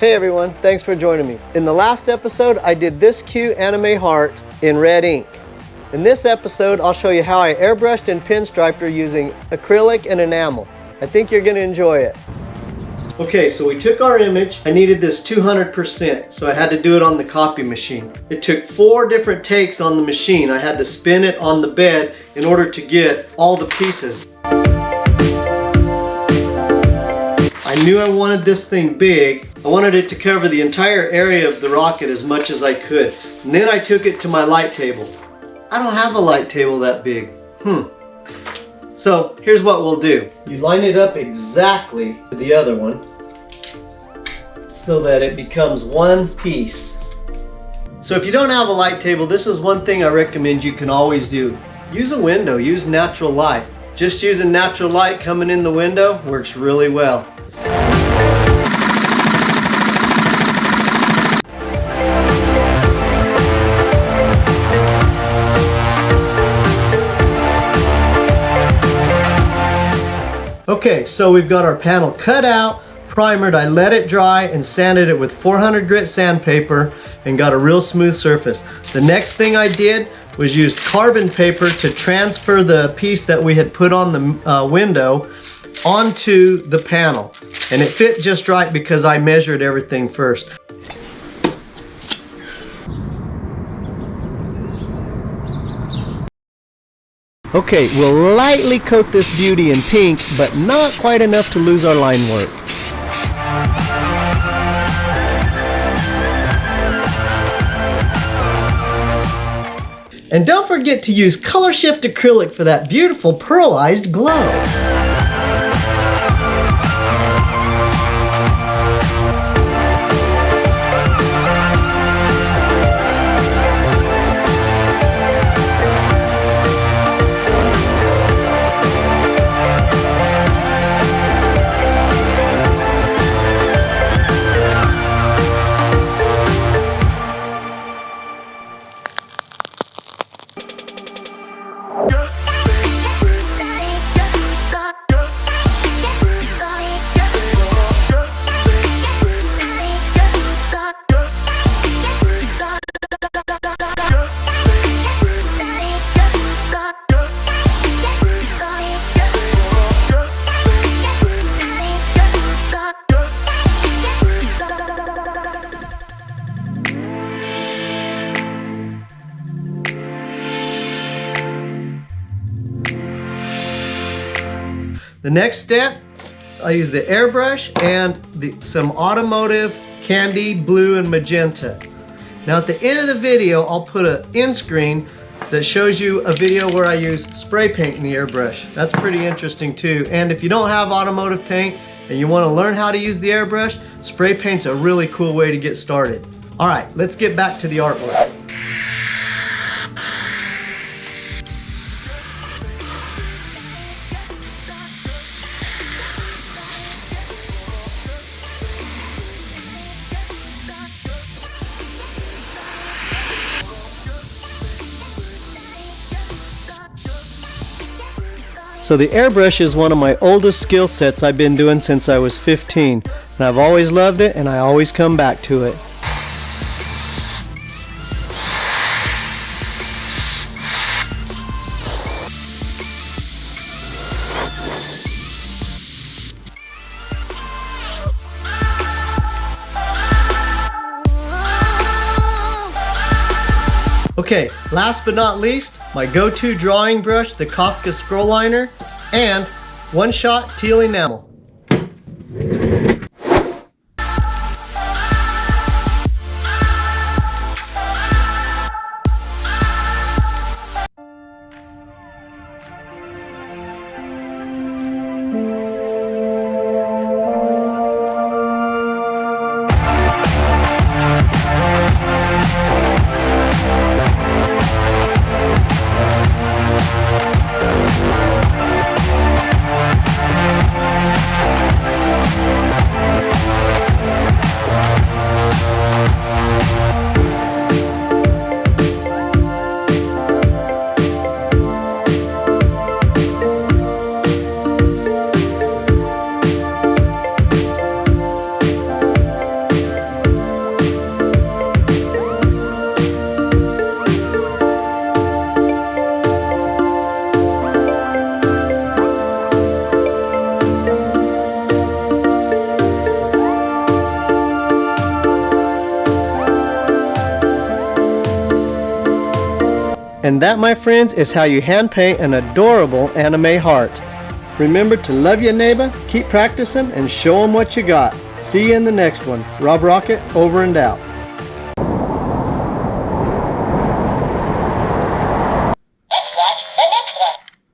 Hey everyone, thanks for joining me. In the last episode, I did this cute anime heart in red ink. In this episode, I'll show you how I airbrushed and pinstriped her using acrylic and enamel. I think you're going to enjoy it. Okay, so we took our image. I needed this 200%, so I had to do it on the copy machine. It took 4 different takes on the machine. I had to spin it on the bed in order to get all the pieces. I knew I wanted this thing big. I wanted it to cover the entire area of the rocket as much as I could. And then I took it to my light table. I don't have a light table that big. So here's what we'll do. You line it up exactly to the other one so that it becomes one piece. So if you don't have a light table, this is one thing I recommend you can always do. Use a window, use natural light. Just using natural light coming in the window works really well. Okay, so we've got our panel cut out, primered. I let it dry and sanded it with 400 grit sandpaper and got a real smooth surface. The next thing I did was use carbon paper to transfer the piece that we had put on the window onto the panel. And it fit just right because I measured everything first. Okay, we'll lightly coat this beauty in pink, but not quite enough to lose our line work. And don't forget to use Color Shift Acrylic for that beautiful pearlized glow. The next step, I use the airbrush and some automotive candy blue and magenta. Now at the end of the video, I'll put an end screen that shows you a video where I use spray paint in the airbrush. That's pretty interesting too. And if you don't have automotive paint and you want to learn how to use the airbrush, spray paint's a really cool way to get started. All right, let's get back to the artwork. So the airbrush is one of my oldest skill sets I've been doing since I was 15, and I've always loved it and I always come back to it. Okay, last but not least, my go-to drawing brush, the Kafka scroll liner, and one-shot teal enamel. And that, my friends, is how you hand paint an adorable anime heart. Remember to love your neighbor, keep practicing, and show them what you got. See you in the next one. Rob Rocket, over and out.